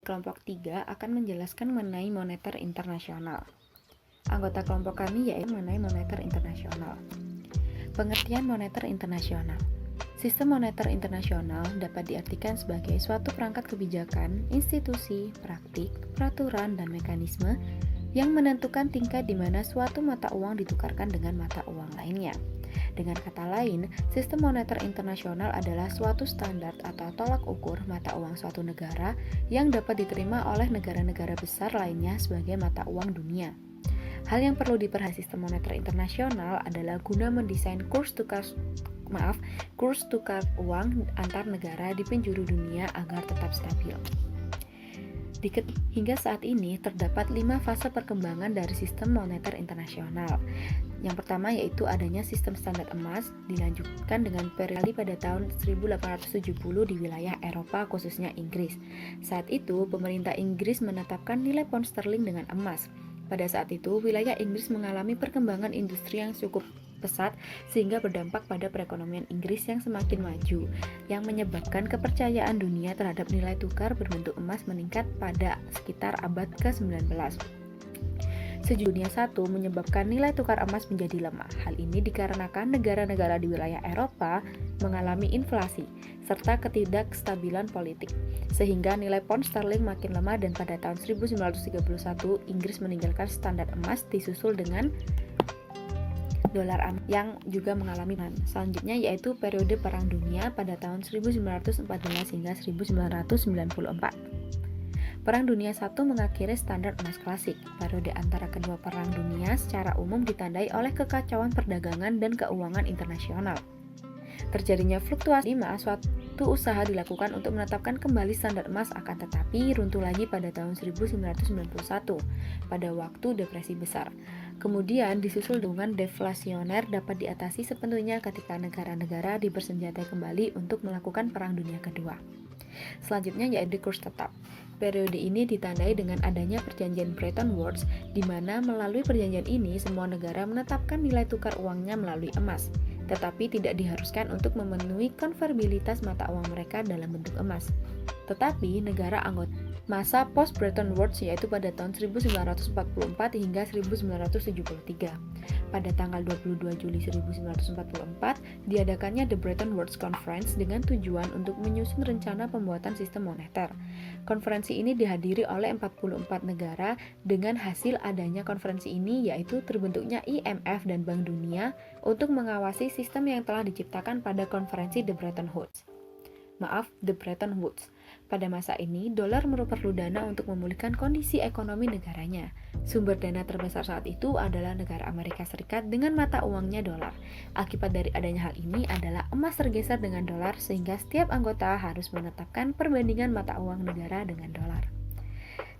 kelompok 3 akan menjelaskan mengenai moneter internasional. Anggota kelompok kami yaitu mengenai moneter internasional. Pengertian moneter internasional. Sistem moneter internasional dapat diartikan sebagai suatu perangkat kebijakan, institusi, praktik, peraturan, dan mekanisme yang menentukan tingkat di mana suatu mata uang ditukarkan dengan mata uang lainnya. Dengan kata lain, sistem moneter internasional adalah suatu standar atau tolak ukur mata uang suatu negara yang dapat diterima oleh negara-negara besar lainnya sebagai mata uang dunia. Hal yang perlu diperhatikan sistem moneter internasional adalah guna mendesain kurs tukar uang antar negara di penjuru dunia agar tetap stabil. Hingga saat ini terdapat 5 fase perkembangan dari sistem moneter internasional. Yang pertama yaitu adanya sistem standar emas, dilanjutkan dengan periode pada tahun 1870 di wilayah Eropa khususnya Inggris. Saat itu pemerintah Inggris menetapkan nilai pound sterling dengan emas. Pada saat itu wilayah Inggris mengalami perkembangan industri yang cukup pesat sehingga berdampak pada perekonomian Inggris yang semakin maju, yang menyebabkan kepercayaan dunia terhadap nilai tukar berbentuk emas meningkat pada sekitar abad ke-19. Dunia I menyebabkan nilai tukar emas menjadi lemah. Hal ini dikarenakan negara-negara di wilayah Eropa mengalami inflasi serta ketidakstabilan politik, sehingga nilai pound sterling makin lemah dan pada tahun 1931 Inggris meninggalkan standar emas disusul dengan dolar yang juga mengalami selanjutnya yaitu periode Perang Dunia pada tahun 1914 hingga 1994. Perang Dunia I mengakhiri standar emas klasik. Periode antara kedua perang dunia secara umum ditandai oleh kekacauan perdagangan dan keuangan internasional. Terjadinya fluktuasi emas, suatu usaha dilakukan untuk menetapkan kembali standar emas akan tetapi runtuh lagi pada tahun 1991 pada waktu depresi besar. Kemudian disusul dengan deflasioner dapat diatasi sepenuhnya ketika negara-negara dibersenjatai kembali untuk melakukan Perang Dunia Kedua. Selanjutnya yaitu kurs tetap. Periode ini ditandai dengan adanya perjanjian Bretton Woods, di mana melalui perjanjian ini semua negara menetapkan nilai tukar uangnya melalui emas, tetapi tidak diharuskan untuk memenuhi konvertibilitas mata uang mereka dalam bentuk emas. Tetapi negara anggota masa post-Bretton Woods yaitu pada tahun 1944 hingga 1973. Pada tanggal 22 Juli 1944, diadakannya The Bretton Woods Conference dengan tujuan untuk menyusun rencana pembuatan sistem moneter. Konferensi ini dihadiri oleh 44 negara. Dengan hasil adanya konferensi ini yaitu terbentuknya IMF dan Bank Dunia untuk mengawasi sistem yang telah diciptakan pada konferensi The Bretton Woods. Pada masa ini, dolar perlu dana untuk memulihkan kondisi ekonomi negaranya. Sumber dana terbesar saat itu adalah negara Amerika Serikat dengan mata uangnya dolar. Akibat dari adanya hal ini adalah emas tergeser dengan dolar sehingga setiap anggota harus menetapkan perbandingan mata uang negara dengan dolar.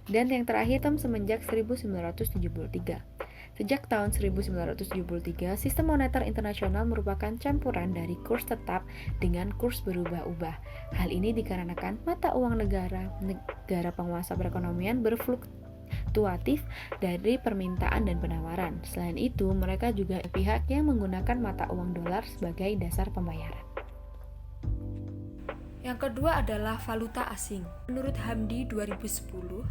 Dan yang terakhir semenjak 1973. Sejak tahun 1973, sistem moneter internasional merupakan campuran dari kurs tetap dengan kurs berubah-ubah. Hal ini dikarenakan mata uang negara penguasa perekonomian berfluktuatif dari permintaan dan penawaran. Selain itu, mereka juga pihak yang menggunakan mata uang dolar sebagai dasar pembayaran. Yang kedua adalah valuta asing. Menurut Hamdi 2010,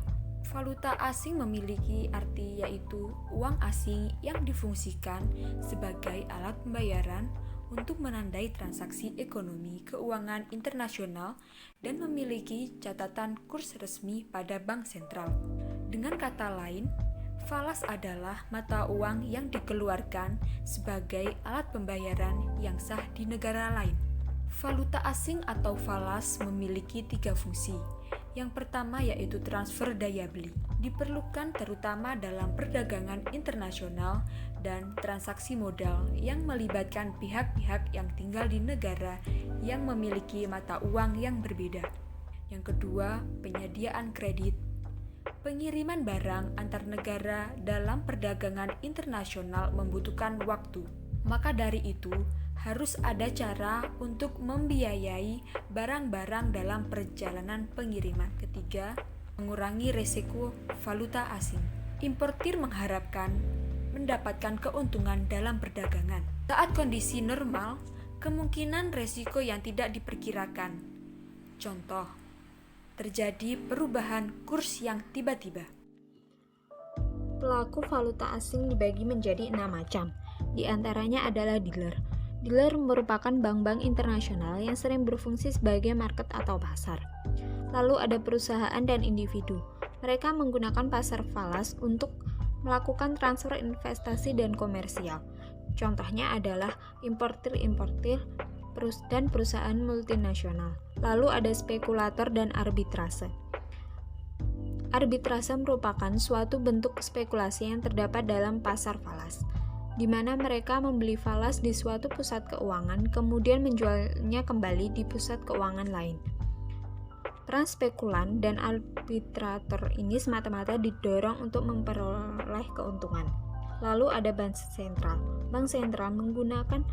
valuta asing memiliki arti yaitu uang asing yang difungsikan sebagai alat pembayaran untuk menandai transaksi ekonomi keuangan internasional dan memiliki catatan kurs resmi pada bank sentral. Dengan kata lain, falas adalah mata uang yang dikeluarkan sebagai alat pembayaran yang sah di negara lain. Valuta asing atau falas memiliki 3 fungsi. Yang pertama yaitu transfer daya beli. Diperlukan terutama dalam perdagangan internasional dan transaksi modal yang melibatkan pihak-pihak yang tinggal di negara yang memiliki mata uang yang berbeda. Yang kedua, penyediaan kredit. Pengiriman barang antar negara dalam perdagangan internasional membutuhkan waktu. Maka dari itu, harus ada cara untuk membiayai barang-barang dalam perjalanan pengiriman. Ketiga, mengurangi resiko valuta asing. Importir mengharapkan mendapatkan keuntungan dalam perdagangan. Saat kondisi normal, kemungkinan resiko yang tidak diperkirakan. Contoh, terjadi perubahan kurs yang tiba-tiba. Pelaku valuta asing dibagi menjadi 6 macam. Di antaranya adalah dealer. Dealer merupakan bank-bank internasional yang sering berfungsi sebagai market atau pasar. Lalu ada perusahaan dan individu. Mereka menggunakan pasar falas untuk melakukan transfer investasi dan komersial. Contohnya adalah importir-importir dan perusahaan multinasional. Lalu ada spekulator dan arbitrase. Arbitrase merupakan suatu bentuk spekulasi yang terdapat dalam pasar falas, di mana mereka membeli falas di suatu pusat keuangan, kemudian menjualnya kembali di pusat keuangan lain. Peran spekulan dan arbitrator ini semata-mata didorong untuk memperoleh keuntungan. Lalu ada bank sentral. Bank sentral menggunakan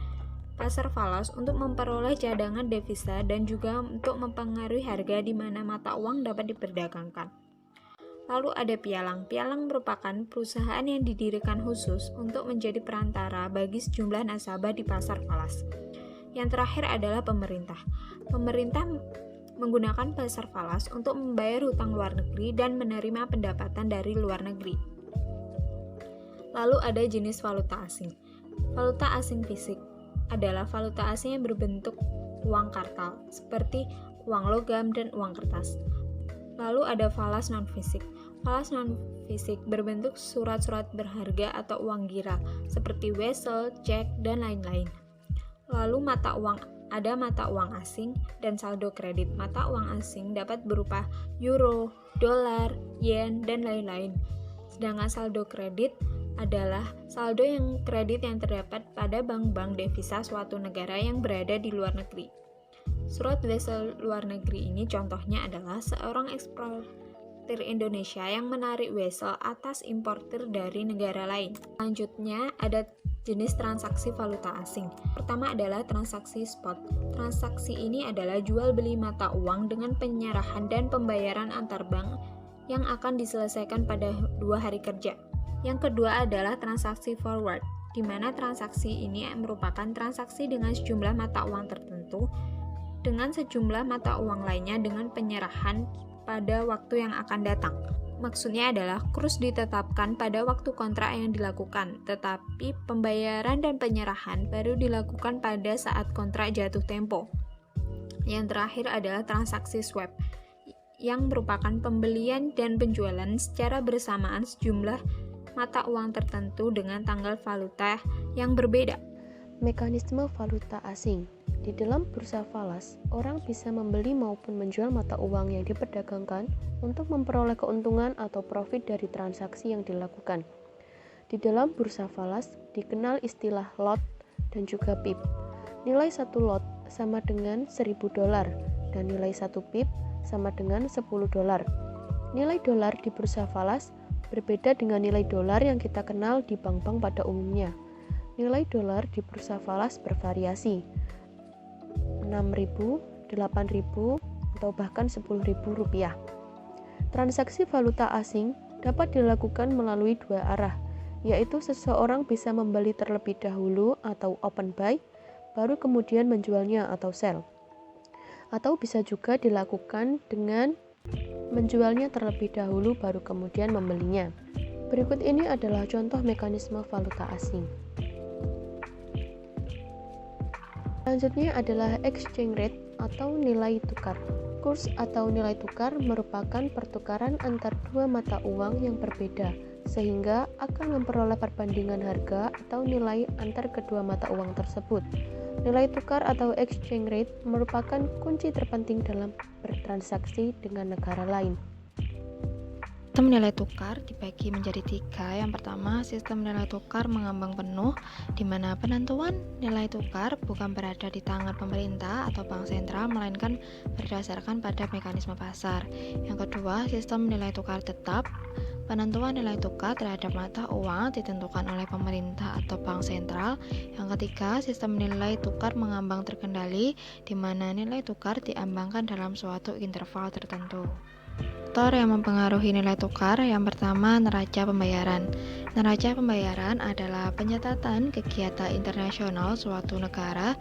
pasar falas untuk memperoleh cadangan devisa dan juga untuk mempengaruhi harga di mana mata uang dapat diperdagangkan. Lalu ada pialang. Pialang merupakan perusahaan yang didirikan khusus untuk menjadi perantara bagi sejumlah nasabah di pasar falas. Yang terakhir adalah pemerintah. Pemerintah menggunakan pasar falas untuk membayar hutang luar negeri dan menerima pendapatan dari luar negeri. Lalu ada jenis valuta asing. Valuta asing fisik adalah valuta asing yang berbentuk uang kartal, seperti uang logam dan uang kertas. Lalu ada falas non-fisik. Falas non-fisik berbentuk surat-surat berharga atau uang gira, seperti wesel, cek, dan lain-lain. Lalu ada mata uang asing dan saldo kredit. Mata uang asing dapat berupa euro, dolar, yen, dan lain-lain. Sedangkan saldo kredit adalah saldo yang kredit yang terdapat pada bank-bank devisa suatu negara yang berada di luar negeri. Surat wesel luar negeri ini contohnya adalah seorang eksportir Indonesia yang menarik wesel atas importir dari negara lain. Selanjutnya ada jenis transaksi valuta asing. Pertama adalah transaksi spot. Transaksi ini adalah jual beli mata uang dengan penyerahan dan pembayaran antar bank yang akan diselesaikan pada 2 hari kerja. Yang kedua adalah transaksi forward, di mana transaksi ini merupakan transaksi dengan sejumlah mata uang tertentu dengan sejumlah mata uang lainnya dengan penyerahan pada waktu yang akan datang. Maksudnya adalah kurs ditetapkan pada waktu kontrak yang dilakukan, tetapi pembayaran dan penyerahan baru dilakukan pada saat kontrak jatuh tempo. Yang terakhir adalah transaksi swap, yang merupakan pembelian dan penjualan secara bersamaan sejumlah mata uang tertentu dengan tanggal valuta yang berbeda. Mekanisme valuta asing. Di dalam bursa falas, orang bisa membeli maupun menjual mata uang yang diperdagangkan untuk memperoleh keuntungan atau profit dari transaksi yang dilakukan. Di dalam bursa falas dikenal istilah lot dan juga pip. Nilai satu lot sama dengan $1.000 dan nilai satu pip sama dengan $10. Nilai dolar di bursa falas berbeda dengan nilai dolar yang kita kenal di bank-bank pada umumnya. Nilai dolar di bursa falas bervariasi, 6.000, 8.000, atau bahkan 10.000 rupiah. Transaksi valuta asing dapat dilakukan melalui 2 arah, yaitu seseorang bisa membeli terlebih dahulu atau open buy, baru kemudian menjualnya atau sell. Atau bisa juga dilakukan dengan menjualnya terlebih dahulu baru kemudian membelinya. Berikut ini adalah contoh mekanisme valuta asing. Selanjutnya adalah exchange rate atau nilai tukar. Kurs atau nilai tukar merupakan pertukaran antar dua mata uang yang berbeda, sehingga akan memperoleh perbandingan harga atau nilai antar kedua mata uang tersebut. Nilai tukar atau exchange rate merupakan kunci terpenting dalam bertransaksi dengan negara lain. Sistem nilai tukar dibagi menjadi 3. Yang pertama, sistem nilai tukar mengambang penuh, di mana penentuan nilai tukar bukan berada di tangan pemerintah atau bank sentral, melainkan berdasarkan pada mekanisme pasar. Yang kedua, sistem nilai tukar tetap. Penentuan nilai tukar terhadap mata uang ditentukan oleh pemerintah atau bank sentral. Yang ketiga, sistem nilai tukar mengambang terkendali, di mana nilai tukar diambangkan dalam suatu interval tertentu. Faktor yang mempengaruhi nilai tukar, yang pertama neraca pembayaran. Neraca pembayaran adalah penyatatan kegiatan internasional suatu negara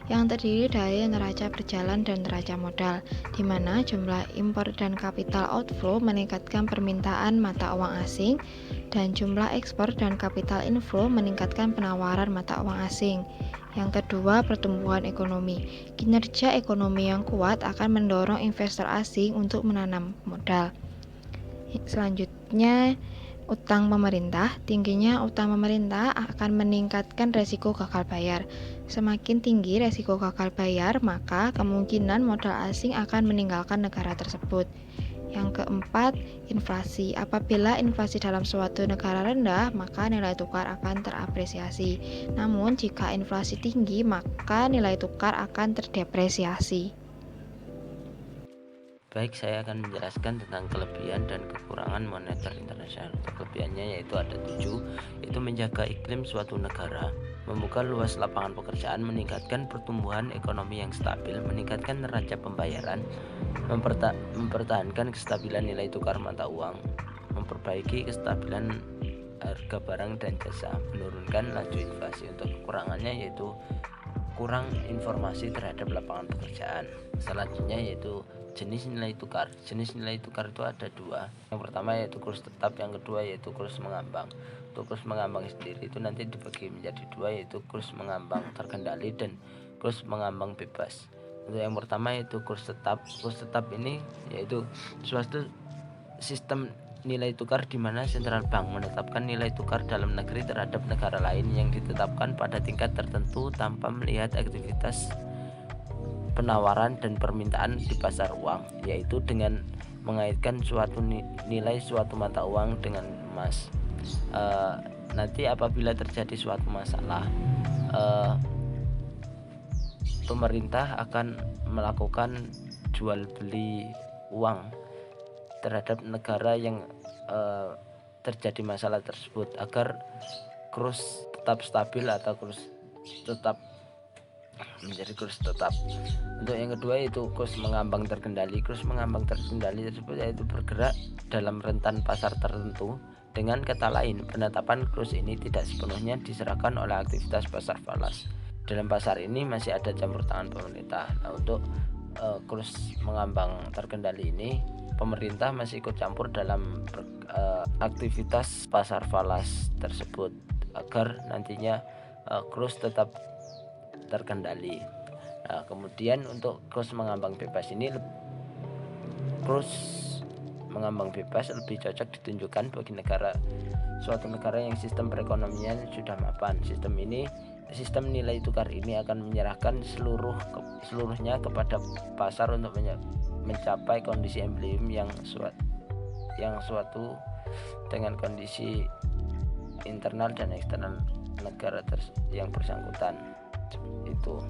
yang terdiri dari neraca berjalan dan neraca modal, di mana jumlah impor dan capital outflow meningkatkan permintaan mata uang asing, dan jumlah ekspor dan capital inflow meningkatkan penawaran mata uang asing. Yang kedua, pertumbuhan ekonomi. Kinerja ekonomi yang kuat akan mendorong investor asing untuk menanam modal. Selanjutnya, utang pemerintah. Tingginya utang pemerintah akan meningkatkan resiko gagal bayar. Semakin tinggi resiko gagal bayar, maka kemungkinan modal asing akan meninggalkan negara tersebut. Yang keempat, inflasi. Apabila inflasi dalam suatu negara rendah, maka nilai tukar akan terapresiasi. Namun, jika inflasi tinggi, maka nilai tukar akan terdepresiasi. Baik, saya akan menjelaskan tentang kelebihan dan kekurangan moneter internasional. Kelebihannya yaitu ada 7, yaitu menjaga iklim suatu negara, membuka luas lapangan pekerjaan, meningkatkan pertumbuhan ekonomi yang stabil, meningkatkan neraca pembayaran, mempertahankan kestabilan nilai tukar mata uang, memperbaiki kestabilan harga barang dan jasa, menurunkan laju inflasi. Untuk kekurangannya yaitu kurang informasi terhadap lapangan pekerjaan. Selanjutnya yaitu jenis nilai tukar. Jenis nilai tukar itu ada 2. Yang pertama yaitu kurs tetap, yang kedua yaitu kurs mengambang. Untuk kurs mengambang sendiri itu nanti dibagi menjadi 2, yaitu kurs mengambang terkendali dan kurs mengambang bebas. Untuk yang pertama yaitu kurs tetap. Kurs tetap ini yaitu suatu sistem nilai tukar di mana sentral bank menetapkan nilai tukar dalam negeri terhadap negara lain yang ditetapkan pada tingkat tertentu tanpa melihat aktivitas penawaran dan permintaan di pasar uang, yaitu dengan mengaitkan suatu nilai suatu mata uang dengan emas. Nanti apabila terjadi suatu masalah, pemerintah akan melakukan jual beli uang terhadap negara yang terjadi masalah tersebut agar kurs tetap stabil atau kurs tetap menjadi kurs tetap. Untuk yang kedua yaitu kurs mengambang terkendali. Kurs mengambang terkendali tersebut yaitu bergerak dalam rentan pasar tertentu. Dengan kata lain, penetapan kurs ini tidak sepenuhnya diserahkan oleh aktivitas pasar falas. Dalam pasar ini masih ada campur tangan pemerintah. Nah, untuk kurs mengambang terkendali ini, pemerintah masih ikut campur dalam aktivitas pasar falas tersebut agar nantinya kurs tetap terkendali. Nah, kemudian untuk kurs mengambang bebas ini, kurs mengambang bebas lebih cocok ditunjukkan bagi suatu negara yang sistem perekonomian sudah mapan. Sistem nilai tukar ini akan menyerahkan seluruhnya kepada pasar untuk mencapai kondisi embleem yang suatu dengan kondisi internal dan eksternal negara yang bersangkutan. Itu